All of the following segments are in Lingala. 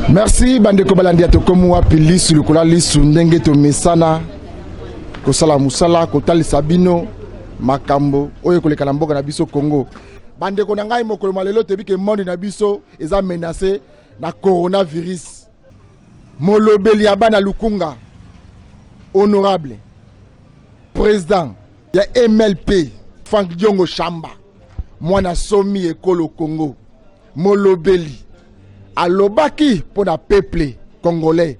Merci bandeko balandia to komu wapi lisu lukola lisu ndenge to mesana kosala musala kotali sabino makambo oyo koleka na mboka na biso Congo. Bandeko na ngai mokolo malelo te bike monde na biso eza menacé na coronavirus. Molobeli abana Lukunga honorable président ya MLP Frank Diongo Chamba mwana somi ekolo Congo molobeli alobaki pour na peuple congolais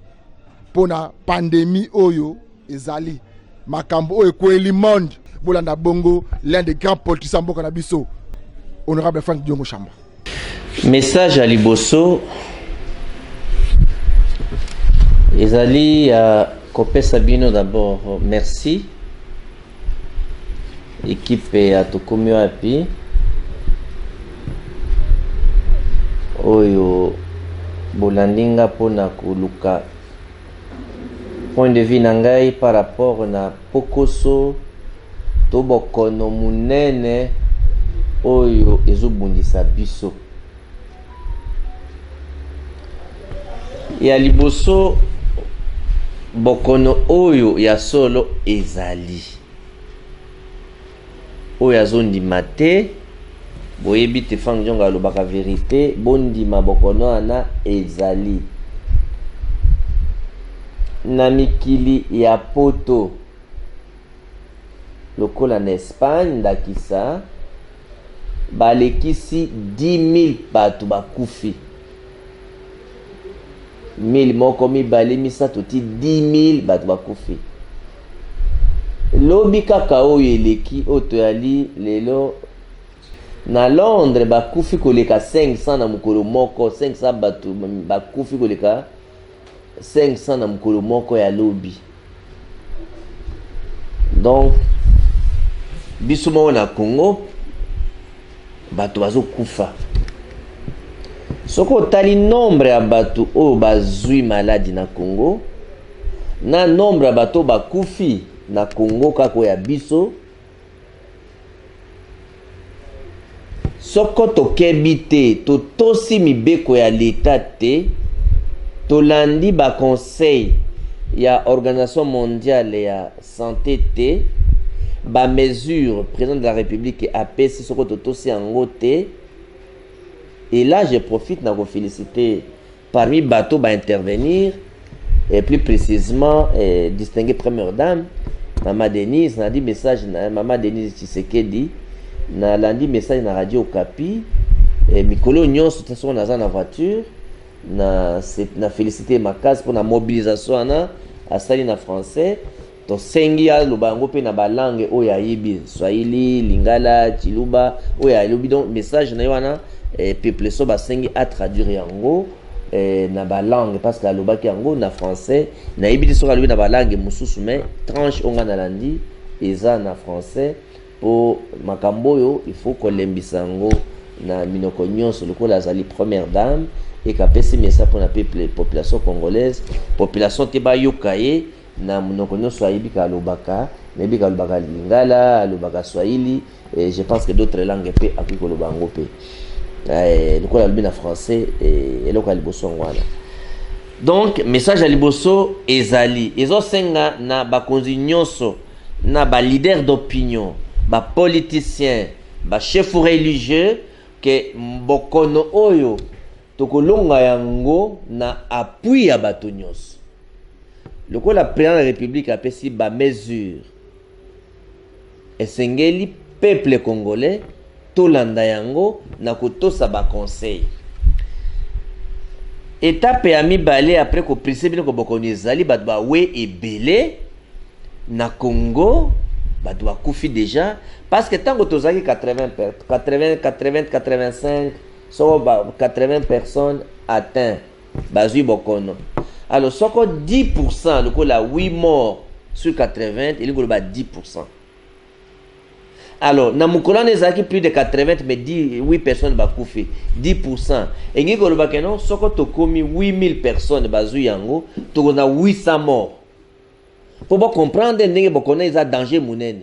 pour na pandémie oyo ezali makambo oyo kweli monde bolanda bongo l'un des grands politiciens mboka na biso honorable Frank Diongo Chamba. Message à Liboso ezali à Copé Sabino d'abord merci équipe à Tokomio Api oyo bolandinga pona kuluka point de vue nangai par rapport na pokoso to bokono munene oyo ezobundisa biso ya liboso bokono oyo ya solo ezali oyo azondima te boyebi te Frank Diongo alobaka vérité bondima bokono ana ezali na mikili ya poto lokola na Espagne ndakisa balekisi 10,000 bato bakufi 1000 moko mibale misato ti 10,000 bato bakufi lobi kaka oyo eleki oto yali lelo na Londres bakufi koleka 500 na mukolo moko 500 bato bakufi koleka 500 na mukolo moko ya lobi. Donc biso mo na Congo bato bazo kufa soko tali nombre ya bato o bazui maladi na Congo na nombre ya bato bakufi na Congo kako ya biso soko tokebi te totosi mibeko ya leta te tolandi ba conseil ya Organisation mondiale ya santé te ba mesure président de la République apesi soko totosi yango te. Et là je profite na ko féliciter parmi bateau ba intervenir et plus précisément distinguer première dame Maman Denise na dit message na Maman Denise Tshisekedi na landi message na radio Okapi et mikolo nyonso taso na za na voiture na féliciter ma case pour la mobilisation na asali na français to sengi ya lubango pe na balangue oya yibi Swahili Lingala Chiluba oya lobi donc message na wana peuple so ba sengi a traduire yango na balangue parce que alobaki yango na français na yibi so lobi na balangue mususu mais tranche onga na landi eza na français pour makambo yo il faut ko lembisa yango na minoko nyonso lokola azali première dame et kapesi message pour la population congolaise population te ba yokaye na minoko nyonso ayibika alobaka nebika alobaka Lingala alobaka Swahili et je pense que d'autres langues pe akiko lobango pe lokola lobi na français et lokola liboso ngwana. Donc message à liboso ezali ezo senga na bakonzi nyonso na ba leader d'opinion ba politicien ba chef religieux que mbokono oyo tokolonga yango na appui ya bato nyonso lokola président de la République apesi ba mesure esengeli peuple congolais tolanda yango na kotosa ba conseil étape ya mibale après ko précéder ko bokono ezali bato ba we ebele na Congo bato bakufi déjà parce que tant que tozaki 85 so 80 personnes atteintes bazui bokono alors soko 10% lokola 8 morts sur 80 il y a 10%. Alors na mukolane ezaki plus de 80 mais 8 personnes bakufi 10% et ngi koloba keno soko tokomi 8000 personnes bazui yango tokona 800 morts. Pour bien comprendre ndenge bokono eza danger munene.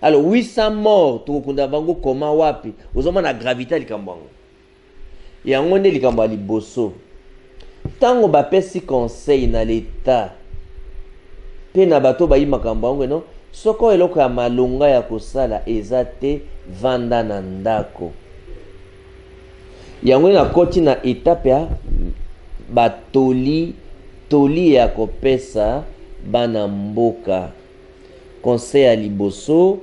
Alors 800 morts tokunda bango comment wapi ozoma na gravité likambo yango yango nde likambo ya liboso tango bapesi conseil na l'état pe na bato bayi makambo yango no soko eloko ya malonga ya kosala eza te vanda na ndako yango na koti na etape ya batoli ya kopesa bana mboka conseil ya liboso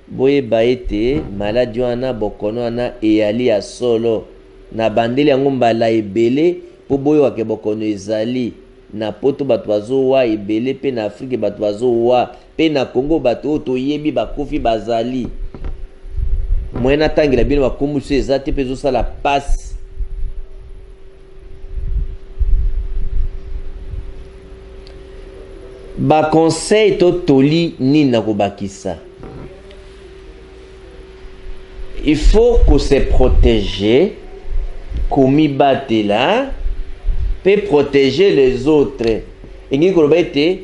boyeba ete maladi wana bokono wana eyali ya solo na bandeli yango mbala ebele po boyokake bokono ezali na poto bato bazowa ebele pe na Afrique bato bazowa pe na Congo bato oyo toyebi bakufi bazali moyen natangela bino bakumbusu eza te mpe ezosala pasi baconseil to toli nini na kobakisa il faut que se protéger komibatela pe protéger les autres engi koloba ete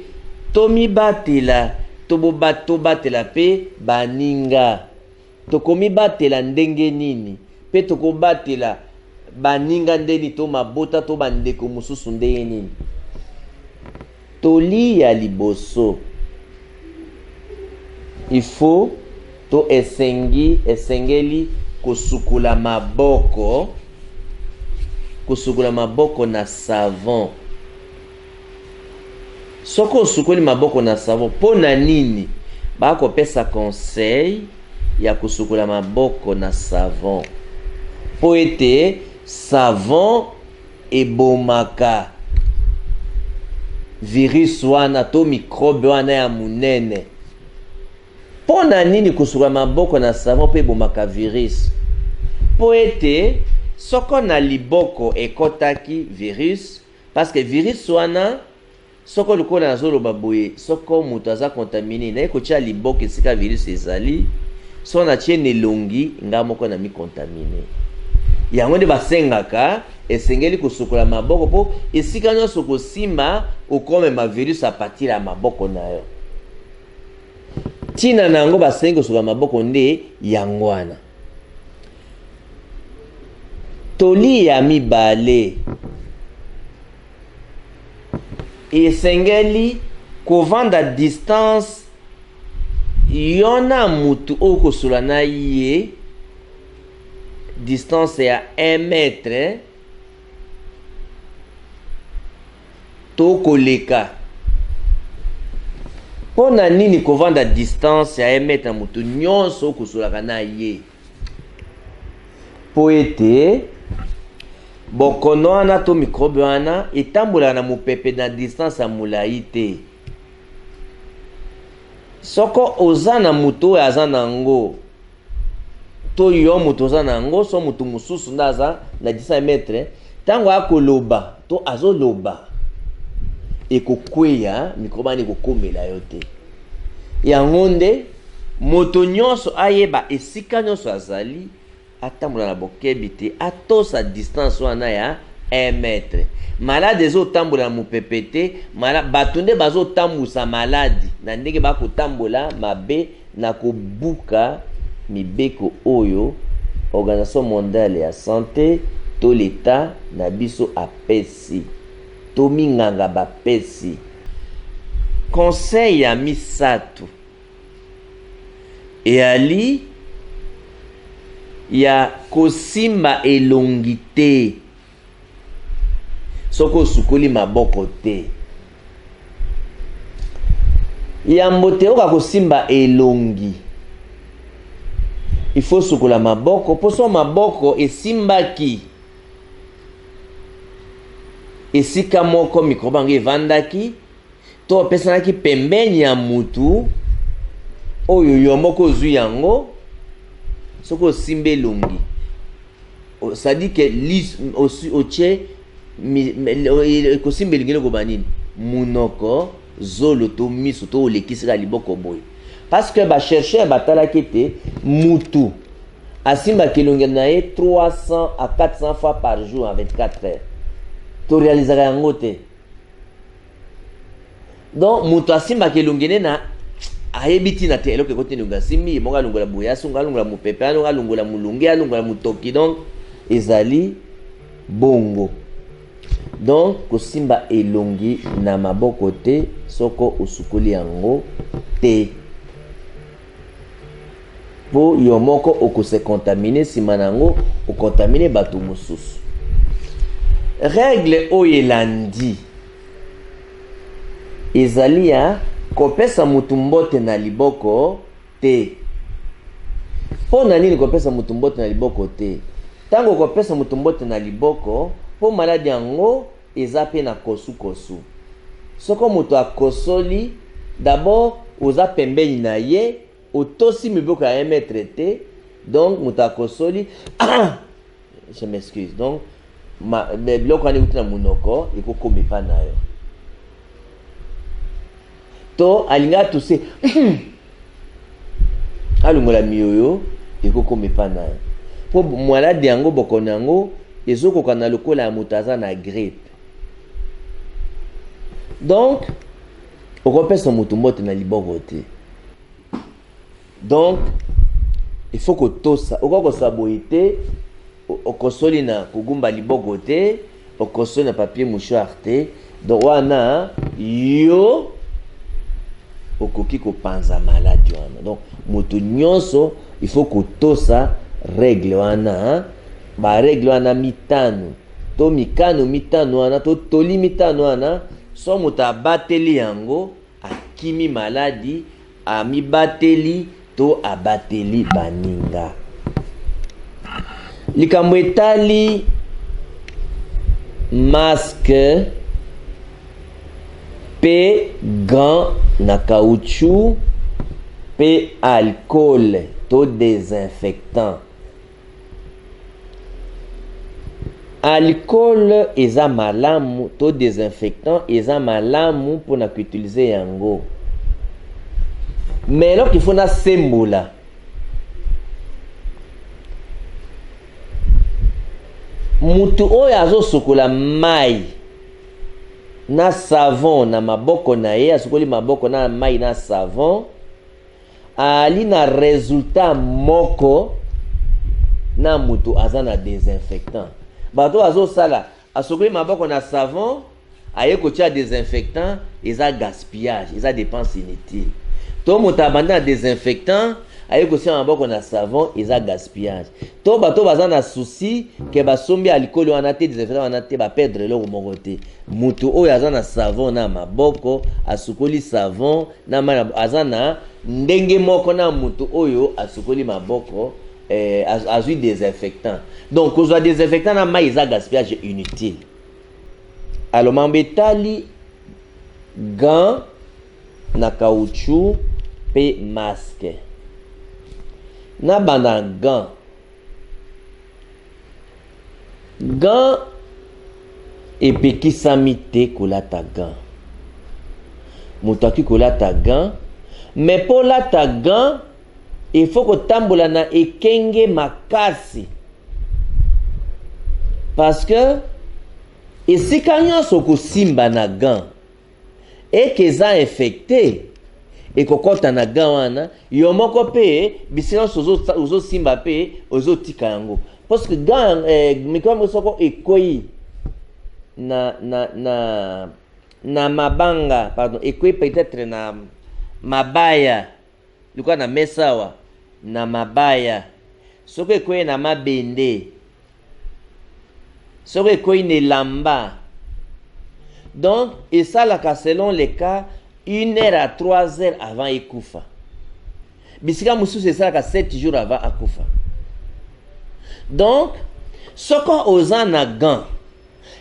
tomibatela tobatela pe baninga tokomibatela ndenge nini pe tokobatela baninga ndeni to mabota to bandeko mosusu ndenge nini toli ya liboso il faut to esengeli kosukula maboko na savon soko osukoli maboko na savon mpo na nini bakopesa conseil ya kosukula maboko na savon po ete savon ebomaka virus wana to microbe wana ya munene po na nini kosukula maboko na savon pe ebomaka virus po ete soko na liboko ekotaki virus parce que virus wana soko lokola nazoloba boye soko moto aza contamine na ekotia liboko esika virus ezali so na tie nelongi nga moko na micontamine yango nde basengaka esengeli kosukula maboko po esika nyonso kosimba okomema virus apatira ya maboko na yo ntina na yango basengi kosukula maboko nde yango wana toli ya mibale esengeli kovanda distance yona mutu oyo kosula na ye distance ya 1 metre to koleka mpo na nini kovanda distance ya 1 metre na mutu nyonso oyo kosulaka na ye po ete bokono wana to microbe wana etambolaka na mopepe na distance ya molai te soko oza na mutu oyo aza nango to yo mutu oza nango so mutu mosusu nde aza na 10 metre ntango akoloba to azoloba ekokweya microbe wana ekokomela yo te yango nde moto nyonso ayeba esika nyonso azali atambola na bokebi te atosa distance wana ya 1 metre malade ezotambola na mopepe te bato nde bazotambusa maladi na ndenge bakotambola mabe na kobuka mibeko oyo organisation mondiale ya santé to leta na biso apesi to minganga bapesi conseil ya misato eyali ya kosimba elongi te soko osukoli maboko te yambo te oka kosimba elongi il faut sukola maboko po so maboko esimbaki esika moko mikrobe yango evandaki to opesanaki pembeni ya mutu oyo yo moko ozwi yango soko osimba elongi sadi ke otie kosimba elongi lokoba nini munoko zolo to miso to olekisaka liboko boye parce que bachercheur batalaki ete mutu asimbaki elongi na ye 300 à 400 fois par jour en 24 heures to réalisaka yango te donc mutu asimbaki elongi ne na ayebi ntina te eloko ekoti elongi asimbi moko alongola boye asunga alongola mopepe alongola molunge alongola motoki donc ezali bongo Donc kosimba elongi na maboko te soko osukoli yango te. Po yo moko okose contaminer sima nango okontamine bato mosusu. Règle oyelandi ezali ya kopesa mutu mbote na liboko te. Po na nini kopesa mutu mbote na liboko te? Tango kopesa mutu mbote na liboko po maladi yango eza pe na kosu. Soko mutu akosoli d'abord oza pembeni na ye otosi miboko ya 1 mètre te. Donc mutu akosoli je m'excuse. Donc biloko ani uti na munoko ekokomi pa na yo. To alinga tuse alungola miyoyo ekokomi pa na yo. Po maladi yango bokono yango ezokoka na lokola ya mutu aza na grippe. Donc okopesa mutu mbote na liboko te. Donc il faut kotosa okokosa boye te okosoli na kugumba liboko te okosoli na papier mouchoir te. Donc wana yo okoki kopanza maladi wana. Donc mutu nyonso il faut kotosa règle wana. Ba règle wana mitano to mikano mitano wana to toli mitano wana. So mutu abateli yango akimi maladi amibateli to abateli baninga. Likambo etali masque pe gant na caoutchouc pe alcool to désinfectant. Alcool eza malamu to désinfectant eza malamu pona kuutiliser yango. Mais alors qu'il faut na sembola mutu oyo azosukola mai na savon na maboko na ye, asukoli maboko na mai na savon, ali na resultat moko na mutu aza na désinfectant. Bato azosala asukoli maboko na savon aye kotia désinfectant, eza gaspillage, eza dépense inutile. To mutu abandi na désinfectant aye kotia maboko na savon, eza gaspillage. To bato baza na souci ke basombi alcool wana te, désinfectant wana te, ba perdre eloko moko te. Mutu oyo aza na savon na maboko asukoli savon na aza na ndenge moko na mutu oyo asukoli maboko azui désinfectant. Donc kozwa désinfectant na mai eza gaspillage inutile. Alors mambetali gant na caoutchouc pe masque. Na banda gant epekisami te kolata gant. Mutu aki kolata gant, mais po lata gant il faut kotambola na ekenge makasi. Parce que esika nyonso kosimba na gant eke eza infecté ekokota na gant wana, yo moko pe bisika nyonso ozosimba pe ozotika yango. Parce que gant mikono soko ekoi na mabanga, pardon, ekoi peut-être na mabaya likuwa na mesawa na mabaya, soko ekoi na mabende, soko ekoi na lamba. Donc esalaka selon les cas 1 heure à 3 heures avant ekufa. Bisika mususu esalaka 7 jours avant akufa. Donc soko oza na gant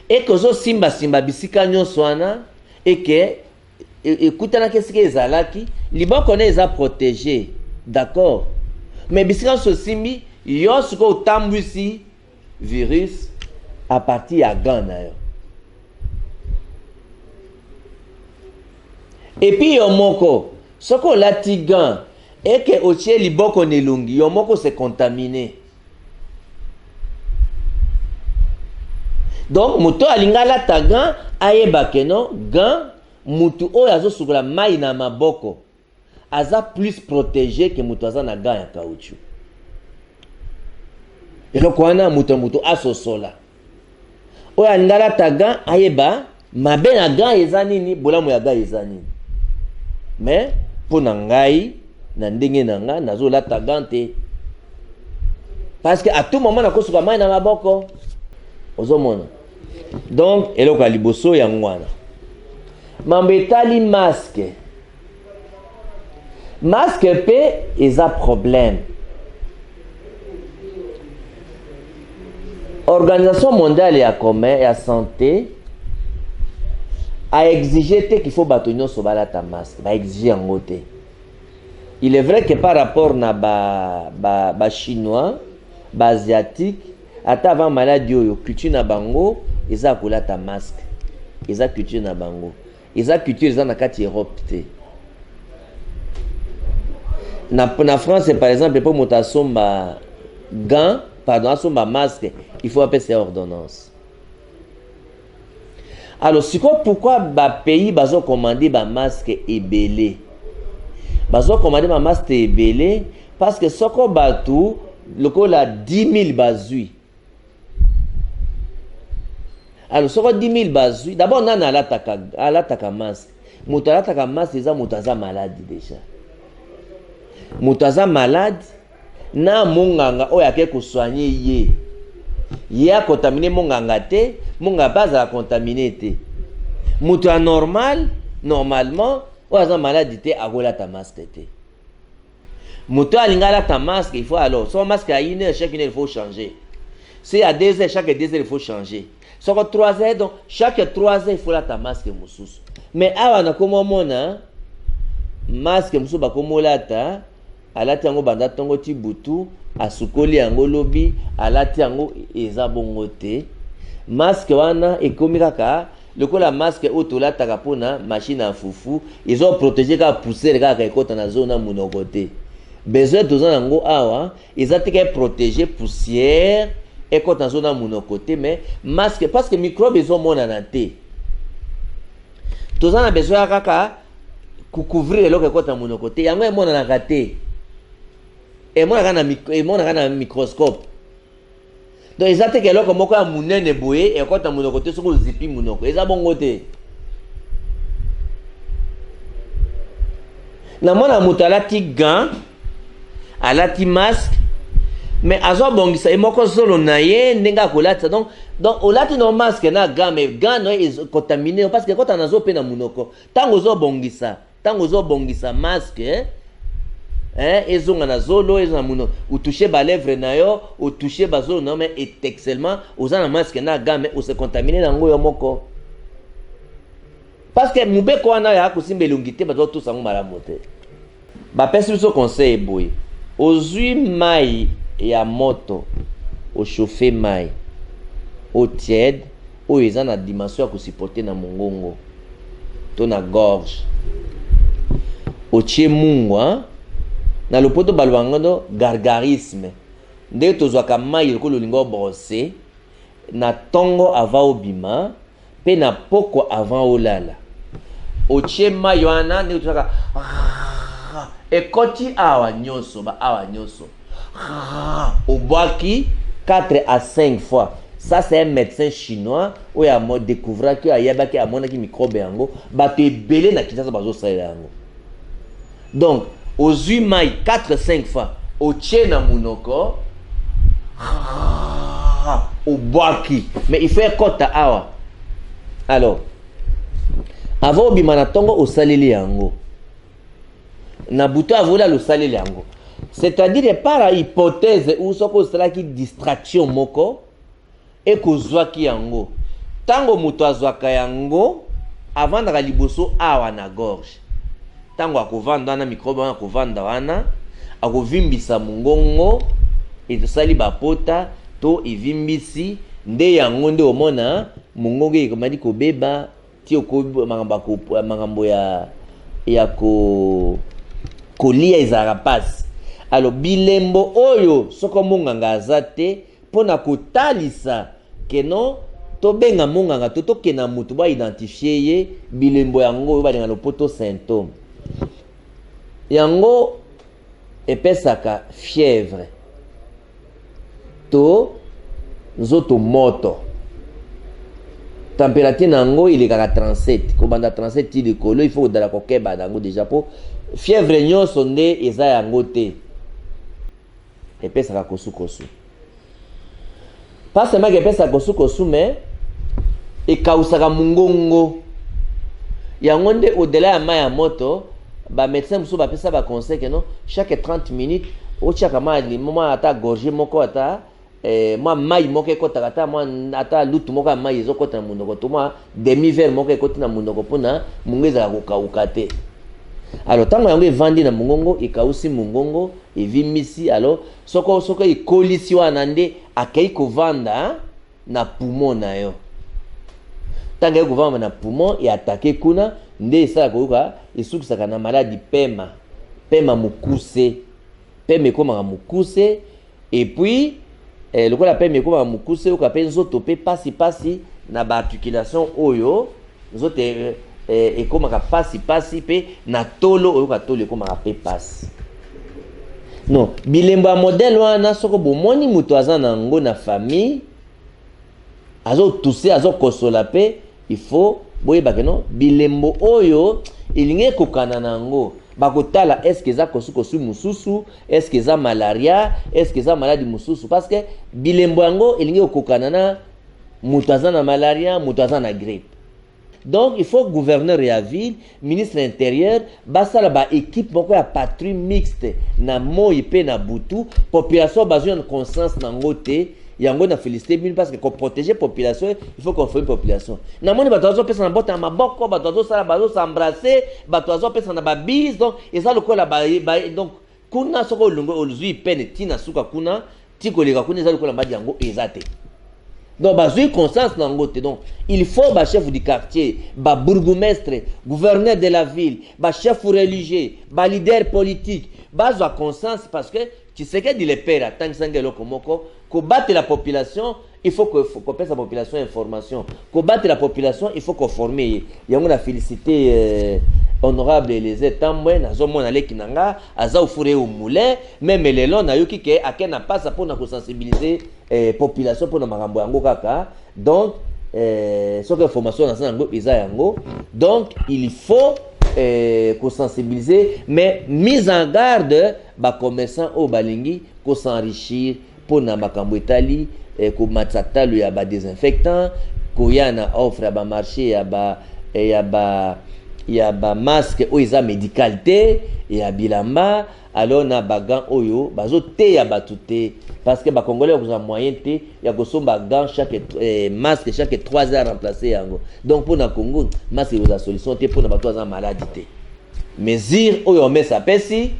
eke ozosimba bisika nyonso wana eke ekutanaki esika ezalaki, liboko na eza protégé, d'accord, mais bisika nyonso osimbi yo siko otambwisi virus à partir ya gant na yo. Et puis yo moko soko olati gant eke otie liboko na elongi, yo moko se contaminé. Donc mutu alinga lata gant ayeba ke non gant mutu oyo azosukola mai na maboko aza plus protégé que mutu aza na gant ya caoutchouc. Eloko wana mutu asosola oyo alingi alata gant ayeba mabe na gant eza nini, bolamu ya gant eza nini. Mais mpo na ngai na ndenge na nga nazolata gant te, parce que à tout moment nakosuka mai na maboko ozomona. Donc eloko ya liboso yango wana mambo etali masque. Masque pe eza problème. Organisation mondiale ya commun ya santé a exigé qu'il faut bato nyonso balata masque, ba exigé yango te. Il est vrai que par rapport na ba chinois, ba asiatique, ata avant maladie oyo culture na bango eza kolata masque. Eza culture na bango. Eza culture eza na kati Europe te. Na France par exemple pour moto asomba gant, pardon, asomba masque, il faut appeler ça ordonnance. Alors c'est quoi pourquoi ba pays bazo commander ba masque ebelé? Bazo commander ba masque ebelé parce que soko batu lokola 10 000 bazui. Alors soko 10 000 bazui, d'abord nana alataka masque. Moto alataka masque eza moto aza malade déjà. Moto aza malade na monganga oyo ake kosoigner ye. Ye a contaminé monganga te, monganga pas a contaminé te. Moto anormal, normalement, oyo aza malade te akolata masque te. Moto alinga alata masque, il faut alors, son masque à 1 heure, chaque 1 heure il faut changer. Si à 2 heures, chaque 2 heures il faut changer. Si à 3 heures, donc chaque 3 heures il faut lata masque mosusu. Mais awa na komo mona masque mosusu ba komo lata alati yango banda tongo ti butu asukoli yango lobi alati yango eza bongo te. Masque wana ekomi kaka lokola masque otolataka pona machine à fufu izo protéger ka pousser kaka ekota na zona munoko te. Besoin toza nango awa ezati ka protéger poussière ekota na zona munoko te, mais masque parce que microbe ezo mona na te. Toza na besoin kaka couvrir eloko ekota na munoko te, yango emona na kate. Et moi na microscope. Donc ezate ke eloko moko ya munene boye ekota munoko te soko zipi munoko. Eza bongo te. Na mona moto alati gant, alati masque, mais azo bongisa emoko solo na ye ndenga kolata. Donc olati no masque na gant, mais gant no est contaminé parce que kota nazo pe na munoko. Tango zo bongisa masque, ezonga na zolo ezona muno ou toucher ba lèvre na yo ou toucher ba zolo na mais excellement ozana masque na gant mais o se contaminer na ngoyo moko parce que mubeko wana ya kusimba elongité bazo tout sango malamu te. Ba pesi biso conseil boy ozui mai ya moto o chauffer mai au tiède o ezana dimension ya kusiporter na mongongo to na gorge o tie mungwa na lopoto balwangando gargarisme nde tozwaka mai lokolo lingo brosser na tongo avant obima pe na poko avant olala otie mai wana nde tozwaka ekoti awa nyonso obwaki 4 à 5 fois. Ça c'est un médecin chinois où il a découvert que ayabaki amonaki microbe yango bato ebele na kitasa bazo salela yango. Donc aux humains 4-5 fois au tien na munoko au boaki, mais il fait kota awa. Alors avant bimana tongo au saleli yango na buto avola le saleli yango, c'est-à-dire par hypothèse ou soko sala ki distraction moko et kozwaki yango tango muto azwaka yango avant na liboso awa na gorge. Tango akovanda na microbe wana akovanda wana akovimbisa mungongo etosali bapota to evimbisi nde yango nde omona mungongo ekomadi kobeba ti makambo ya kolia ezalaka pasi. Alors bilembo oyo soko monganga aza te mpona kotalisa keno tobenga monganga to tokena mutu ba identifier ye bilembo yango oyo balinga lopoto symptôme yango epesaka fièvre to nzoto moto température nango il est à 37 kobanda 37 ti likolo il faut dala kokeba nango déjà po fièvre nyonso nde eza yango te epesaka kosu pas seulement epesaka kosu mais ekausaka mungongo yango nde au-delà ya mai ya moto bamédecin mosusu bapesa baconseil ke non chaque 30 minutes otiaka mwa limo ata gorge moko ata mwa mai moko ekotaka ata mwa ata lutu moko ya mai ezokota na munoko to mwa demi verre moko ekoti na munoko mpona mungo ezala kokauka te. Alors ntango yango evandi na mongongo ekausi mongongo evimisi alors soko ekolisi wana nde akei kovanda na poumon na yo. Ntango ekovanda na poumon eatake kuna nde esala koyoka esukisaka na maladi pema mokuse pema ekomaka mokuse et puis lokola pema ekomaka mokuse oyoka mpe nzoto mpe pasi na baarticulation oyo nzoto ekomaka pasi pe na tolo oyoka tolo ekomaka pe pasi. Non, bilembo ya modèle wana soko bomoni muto aza nango na famille azo tousser azo kosola pe il faut boyeba ke non bilembo oyo elingi kokana nango bakotala est-ce que eza kosu mususu est-ce que eza malaria est-ce que eza maladie mususu parce que bilembo yango elingi kokana na muto aza na malaria muto aza na grippe. Donc il faut gouverneur ya ville, ministre intérieur, basala ba équipe moko ya patrouille mixte na moi pe na butu, population bazui en conscience nango te, yango na félicité bien parce que pour protéger population, il faut qu'on forme population. Na moni bato azo pesa na bota na maboko, bato azo sala bazo s'embrasser, bato azo pesa na ba bise donc eza lokola ba donc kuna soko lungo oluzui pene tina suka kuna tiko leka kuna eza lokola madi yango ezate. Donc, bazui conscience nangote. Donc, il faut ba chef du quartier, ba bourgmestre, gouverneur de la ville, ba chef religieux, ba leader politique, bazwa conscience parce que tu sais que dit les pères tant que sangelo komoko, ko battre la population, il faut qu'on passe la population information. Ko battre la population, il faut qu'on forme. Yango na féliciter honorable les étambouen nazomona leki nanga aza ofure au moulin même lelo na yoki ke akena pasa pour na sensibiliser population pour na makambo yango kaka donc soki information na sango eza yango donc il faut ko sensibiliser mais mise en garde ba commerçant au balingi ko s'enrichir pour na makambo etali ko matsatalo ya ba désinfectant ko yana offre ya ba marché ya ba masque oyo eza médical te ya bilamba alors na bagan oyo bazo te ya batu te parce que ba congolais ont moyen te ya kosomba gant chaque masque chaque 3 heures remplacer yango donc pour na Congo masque est solution te pour na bato za maladie te mesure oyo on met sa pesi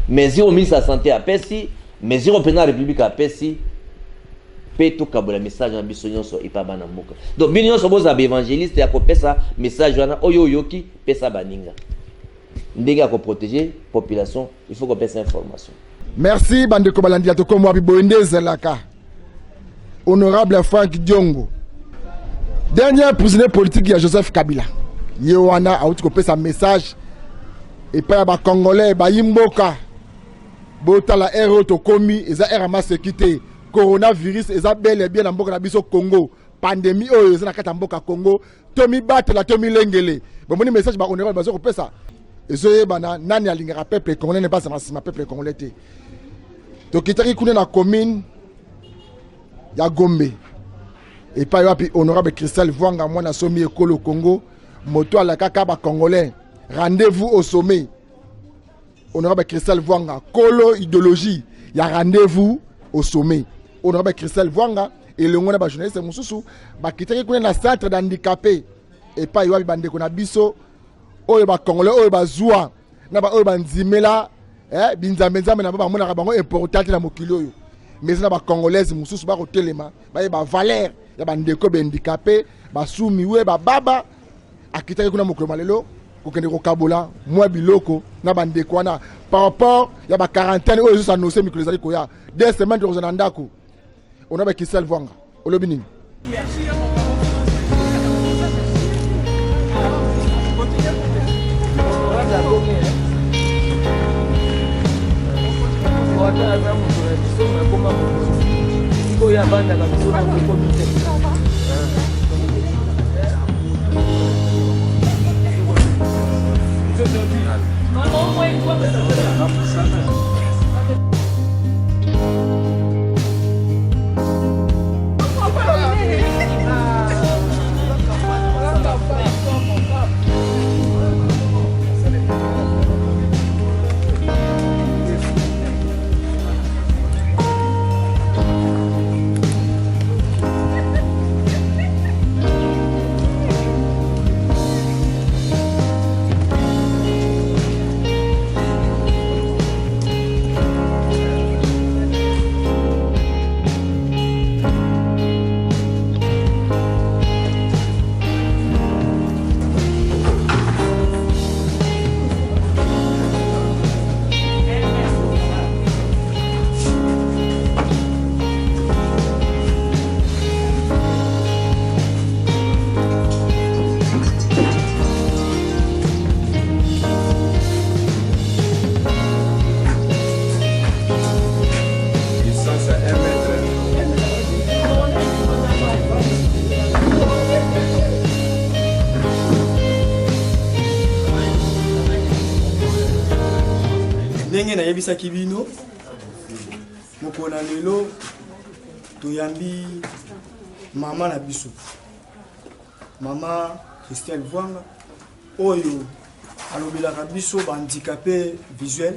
mesure au ministre de la santé a pesi mesure au président de la république a pesi pe to kabola message na biso nyonso ipaba na mboka donc bino nyonso boza ba évangéliste ya kopesa message wana oyo yoki pesa baninga ndenge ko protéger population il faut qu'on pesa information. Merci bandeko balandi ya toko mwa biboende zelaka honorable Frank Diongo dernier prisonnier politique ya Joseph Kabila yewana auti ko pesa message et pa ba congolais ba yimboka botala ero to komi eza era masekité coronavirus eza bel et bien na mboka na biso Congo pandémie oyo eza na kata mboka Congo tomi batela tomi lengele bomoni message ba honorable bazo kopesa ezoye bana nani alingaka peuple congolais ne pas ma peuple congolais te to kitaki kuna na commune ya Gombe et pa yapi honorable Christelle Vwanga mwana somi ekolo Congo moto ala kaka ba congolais rendez-vous au sommet honorable Christelle Vwanga kolo idéologie ya rendez-vous au sommet honorable Christelle Vwanga et le ngona ba journaliste mususu ba kitaki kuna na centre d'handicapé et pa yapi bandeko na biso oyo ba congolais oyo ba zwa na ba oyo ba nzimela binzambe na ba mona bango important na mokili oyo mais na ba congolaise mususu ba kotelema ba valeur ya ba ndeko be handicapé ba sumi we ba baba akitaki kuna mokolo malelo kokende ko kabola mwa biloko na ba ndeko wana par rapport ya ba quarantaine oyo ça no se mikolo zali ko ya 2 semaines de na ndako on a ba Christelle Vwanga olobi nini. ndenge na yebisa kibino mokona lelo toyambi mama na biso mama Christelle Vwanga oyo alobelaka biso handicapé visuel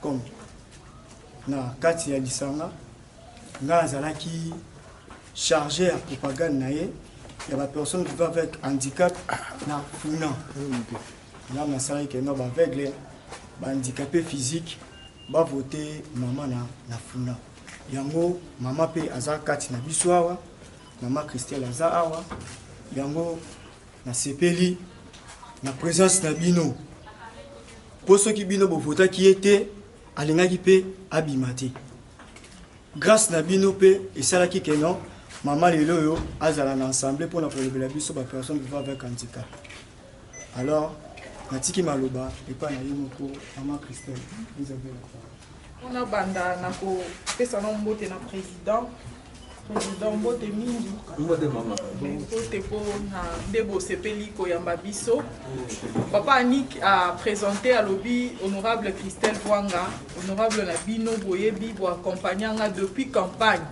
comme na kati ya lisanga nga azalaki chargé ya propagande na ye ya ba personne vivant avec handicap na funa là na sala ke no ba aveugle ba handicapé physique ba voter mama na funa yango mama pe aza kati na biso awa mama Christelle aza awa yango na sepeli na présence na bino poso ki bino bo vota ki était alingaki pe abimati grâce na bino pe esalaki ke non mama lelo yo azala na ensemble pour na kolobela biso ba personne vivant avec handicap. Alors natiki maloba et pas na yimo ko mama Christelle vous avez la parole. On a banda na ko pesa na mbote na président mbote mingi mbote mama mbote po na debo sepeli ko yamba biso papa Anik a présenté à lobby honorable Christelle Vwanga honorable na bino boyebi bo accompagnanga depuis campagne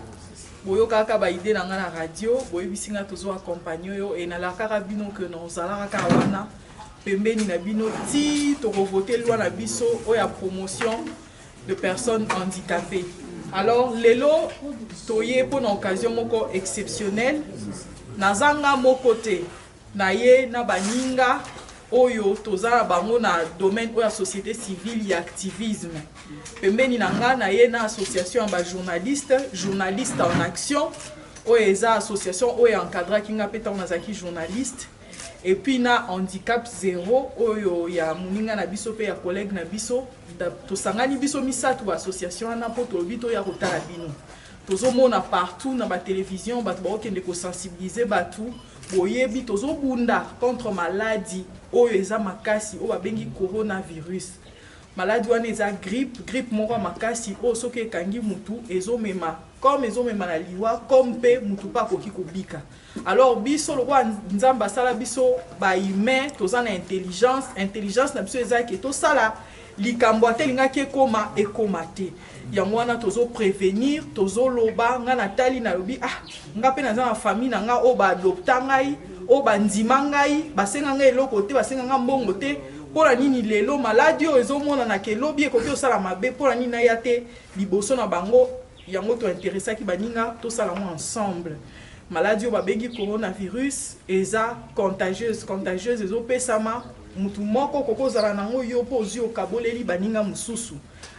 boyo kaka ba idée na nga na radio boyebi singa tozo accompagner yo et na la kaka bino que nous allons kaka wana pembeni na bino ti to voter loi na biso o ya promotion de personnes handicapées. Alors lelo toye pour une occasion moko exceptionnelle nazanga mokote na ye na baninga oyo tozala bango na domaine oya société civile ya activisme pembeni nanga na ye na association ba journaliste en action oyo eza association oyo encadra kinga peta nazaki journaliste et puis na handicap zéro oyo ya muninga na biso pe ya collègue na biso to sangani biso misatu association na poto bito ya kotala bino tozo mona partout na ba télévision ba to kende ko sensibiliser batu boyebi tozo bunda contre maladie oyo eza makasi o ba bengi coronavirus maladie wana eza grippe moko makasi o soki ekangi mutu ezomema comme ezomema na liwa comme pe mutu pa koki kobika. Alors biso lokwa nzamba sala biso ba humain toza na intelligence na biso eza ke to sala likambo atelinga ke koma ekomate yango wana tozo prévenir tozo loba nga natali na lobi nga pe naza na famille na nga o ba adopta ngai o ba ndima ngai basenga nga eloko te basenga nga mbongo te pona nini lelo maladie o ezomona na ke lobi ekoki osala mabe pona nini na ya te liboso na bango yango to intéressaki baninga to sala mo ensemble. Maladie ba bengi coronavirus eza contagieuse ezopesama mutu moko kokozala nango yo po ozwi okaboleli baninga mususu.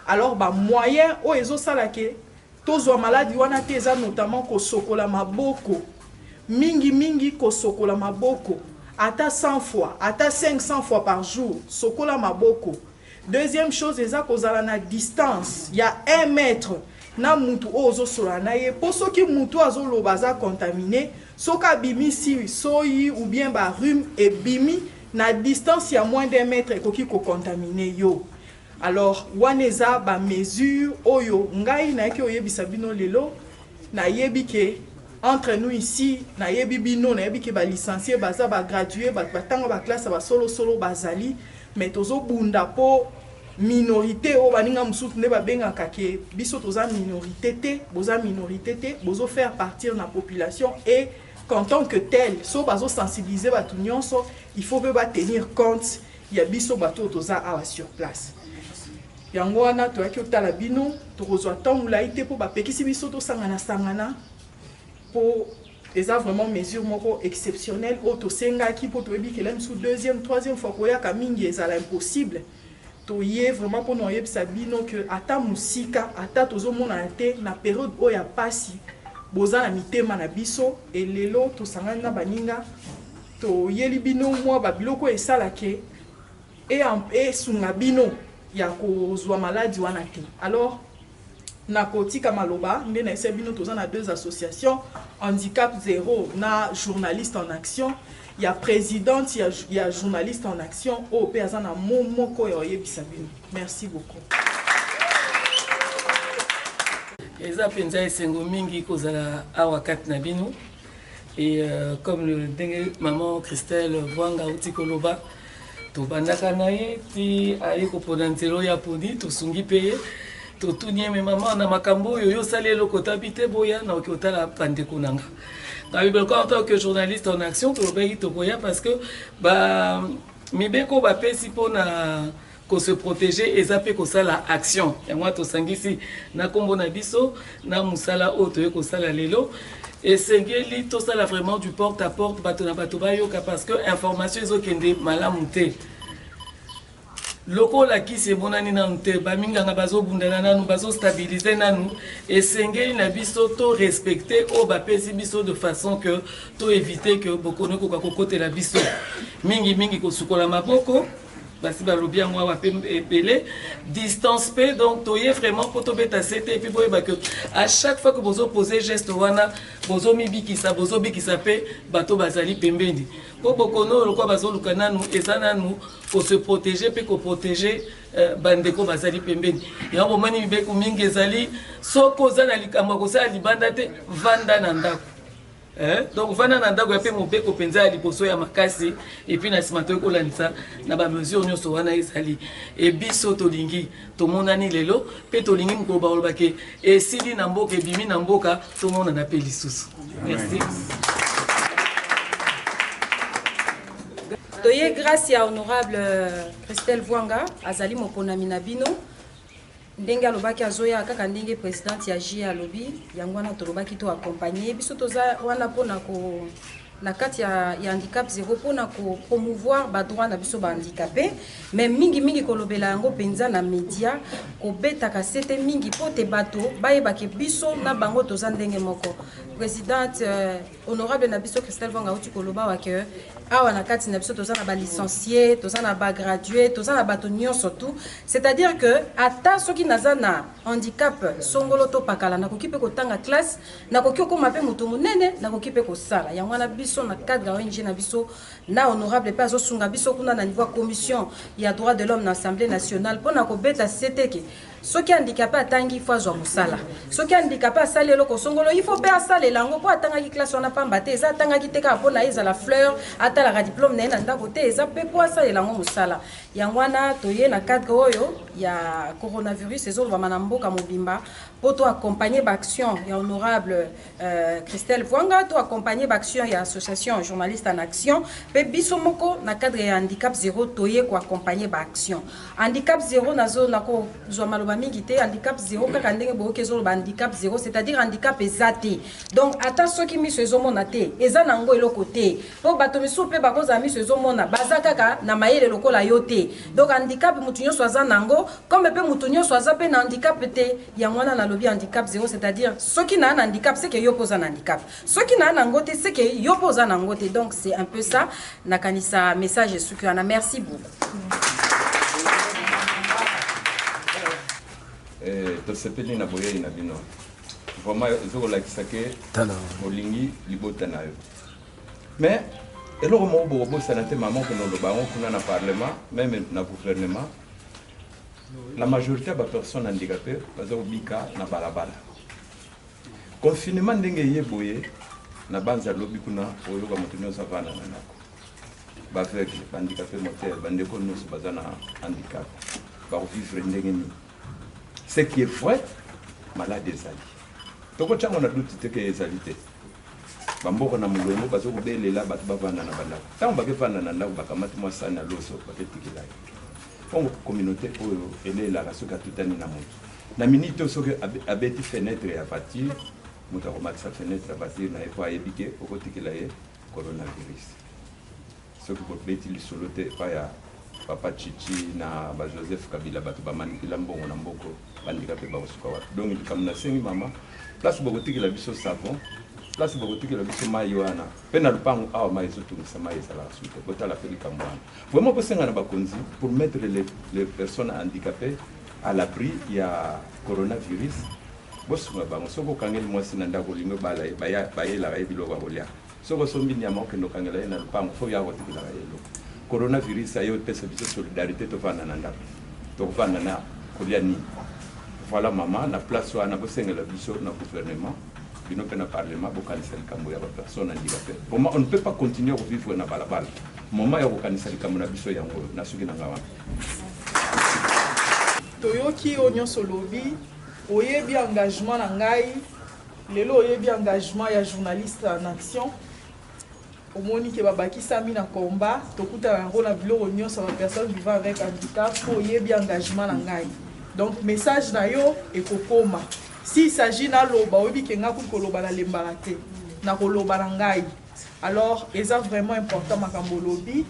Alors ba moyen o ezosala ke tozwa maladie wana te eza notamment kosokola maboko mingi kosokola maboko ata 100 fois ata 500 fois par jour sokola maboko. Deuxième chose eza kozala na distance ya 1 mètre na mutu ozo sola na ye po soki mutu azoloba aza contaminé soka bimi si soyi ou bien ba rhume et bimi na distance ya moins d'1 mètre ekoki ko contaminer yo. Alors waneza ba mesure oyo ngai na yeki oyebisa bino lelo na yebi ke entre nous ici na yebi bino na yebi ke ba licencié baza ba gradué ba tanga ba classe ba solo bazali mais tozo bunda po minorité o baninga musutu ne ba benga kake biso toza minorité te bozo faire partir na population et qu'en tant que tel so bazo sensibiliser batu nyonso il faut que ba tenir compte ya biso bato toza awa sur place yango wana to yaki otala bino to kozwa tamula ite po ba pekisi biso to sangana po eza vraiment mesure moko exceptionnelle o to senga ki po to ebi kelem sous deuxième troisième fois ko ya kamingi ezala impossible to yé vraiment pour nous yebisa bino que ata musika ata tozomona te na période oya pasi boza na mitema na biso et lelo to sangana na baninga to yeli bino mwa ba biloko esala ke et sunga bino ya kozwa maladie wana te. Alors na kotika maloba nde na ese bino toza na deux associations handicap zéro na journaliste en action. Il y a présidente, il y a journaliste en action au Péazana Momoko et Bisabino. Merci beaucoup. Eza penza esengo mingi kozala awa kat na bino et comme le maman Christelle Vwanga uti koloba tobandaka na ye ti aye kopona nzela ya poni tosungi mpe ye totuni ye me mama na makambo oyo yo osali eloko otabi te boya naoki otala bandeko na nga en tant que journaliste en action tolobaki tokoya parce que mibeko bapesi mpona se protéger eza mpe kosala action yango tosangisi na nkombo na biso na mosala oyo toye kosala lelo esengeli tosala vraiment du porte à porte bato na bato bayoka parce que information ezokende malamu te lokola kisi emonani nanu te baminganga bazobundana nanu bazostabilize nanu esengeli na biso to respecte oyo bapesi biso de façon que to éviter que bokono koka kokotela biso mingi kosukola maboko basi balobi yango awa pe ebele distance pe donc toye vraiment po tobeta sete et puis boyeba que à chaque fois que bozoposer geste wana bozomibikisa pe bato bazali pembeni po bokono lokwa bazoluka nanu eza nanu se protéger pe koprotéger bandeko bazali pembeni yango bomoni mibeko mingi ezali soko oza na likambo kosala libanda te vanda na ndako donc vana na ndako ya pe mobeko penza ya liboso ya makasi et puis na nsima tokolandisa na bamesure nyonso wana ezali ebiso tolingi tomonani lelo mpe tolingi mokolo balobake esili na mboka ebimi na mboka tomonana mpe lisusu merci toye grâce ya honorable Christelle Vwanga azali moponami na bino ndenge alobaki azoya kaka ndenge présidente ya J alobi yango wana tolobaki to accompagner biso toza wana pona ko na kati ya handicap zéro pona ko promouvoir ba droit na biso ba handicapé mais mingi kolobela yango penza na média ko betaka sete mingi pote bato bayebaki biso na bango toza ndenge moko présidente honorable na biso Christelle Vwanga uti koloba wa que awa na kati na biso toza na ba licencié toza na ba gradué toza na bato nyonso tout c'est-à-dire que ata soki naza na handicap songolo to pakala na kokipe ko tanga classe na kokio ko mape mutu munene na kokipe ko sala yango na biso na cadre ONG na biso na honorable pe azo sunga biso kuna na niveau commission ya droit de l'homme na Assemblée nationale pona ko beta seteke soki handicapé atangi fo azwa mosala soki handicapé asali eloko songolo il faut pe asala lango po atangaki classe wana pamba te eza atangaki te kaka mpona ezala fleur atalaka diplôme na ye na ndako te eza mpe po asala lango mosala yango wana toye na cadre oyo ya coronavirus ezolobama na mboka mobimba po to accompagner baaction ya honorable Christelle Vwanga to accompagner baaction ya association journaliste en action mpe biso moko na cadre ya handicap zéro toye ko accompagner baaction handicap zéro nazo nako zwa maloba mingi te handicap zéro kaka ndenge boyoki ezoloba handicap zéro c'est-à-dire handicap eza te donc ata soki miso ezomona te eza nango eloko te po bato misusu mpe bakozala miso ezomona baza kaka na mayele lokola yo te donc handicap mutu nyonso aza nango comme mpe mutu nyonso aza mpe na handicap te yango wana nalobi handicap zéro c'est-à-dire soki na handicap c'est que yo poza na handicap soki na nango te c'est que yo poza nango te donc c'est un peu ça nakanisa message suki wana merci beaucoup tosepeli na boyei na bino vraiment ezokolakisa ke molingi libota na yo mais eloko moko bokobosana te mama okende oloba yango kuna na parlement même na gouvernement la majorité ya bapersone handicapé baza kobika na balabala confinement ndenge ye boye na banza lobi kuna oyoka moto nyonso avanda na ndako baaveugle bahandicapé moteur bandeko nyonso baza na handicap bakovivre ndenge nini ce qui est vrai malade ezali tokotiango na duti te ke ezali te bamboka na molongo bazokobelela bato bavanda na bandako ntango bakevanda na ndako bakamati mwa sani ya loso baketikela ye mpongo communauté oyo elelaka soki atutani na moto na minute oyo soki abeti fenêtre ya voiture moto akomatisa fenêtre ya voiture na ye po ayebi ke okotikela ye coronavirus soki bobeti lisolo te epai ya papa Chichi na ba Joseph Kabila bato bamanikila mbongo na mboko bandikape bakosuka wapi donc likambo nasengi mama place bokotikela biso savon place bokotikela biso mai wana mpe na lupango awa mai ezotungisa mai ezalaka sute botala mpe likambo wana vraiment bosenga na bakonzi pour mettre les personnes handicapées à l'abri ya coronavirus bosunga bango soki okangeli mwasi na ndako olingo bayelaka ye biloko ya kolia soki osombi nyama okende okangela ye na lupango fo ya kotikelaka ye eloko coronavirus ayo pesa biso solidarité tovanda na ndako tovanda na kolia nini voilà mama na place wana bosengela biso na gouvernement bino mpe na parlement bokanisa likambo ya bapersone handicapé vraiment on ne peut pas continuer à vivre na balabala moment ya kokanisa likambo na biso yango na soki na ngawa toyoki o nyonso lobi oyebi engagement na ngai lelo oyebi engagement ya journaliste en action omoni ke babakisami na combat tokutana yango na biloko nyonso ba personne vivant avec handicap po oyebi engagement na ngai donc message na yo ekokoma si il s'agit na loba oyebi ke nga kuki koloba na lembaka te na koloba na ngai alors eza vraiment important makambo lobi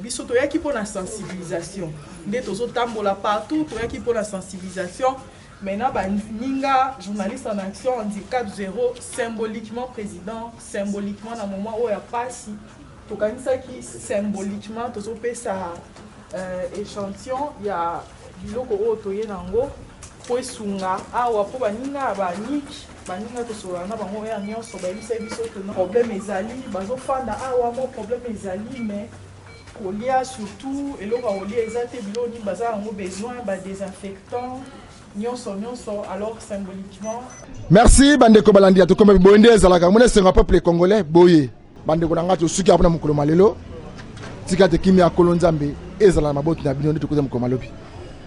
biso toyaki mpo na sensibilisation nde tozotambola partout toyaki mpo na sensibilisation maintenant baninga journaliste en action handicap zéro symboliquement président symboliquement na moment oyo ya pasi tokanisaki symboliquement tozopesa échantillon ya biloko oyo toye nango po esunga awa po baninga baniki baninga tosola na bango ya nyonso bayebisa biso ke problème ezali bazofanda awa mo problème ezali mais kolia surtout eloko ya kolia eza te biloko nini baza yango besoin badésinfectant nyonso alors symboliquement. Merci bandeko balandi ya tokoma boyende ezalaka mona senga peuple congolais boye bandeko na ngati osuki apona mukolo malelo tika te kimi ya kolonzambe ezala maboti na bino ndito koza mukolo malobi.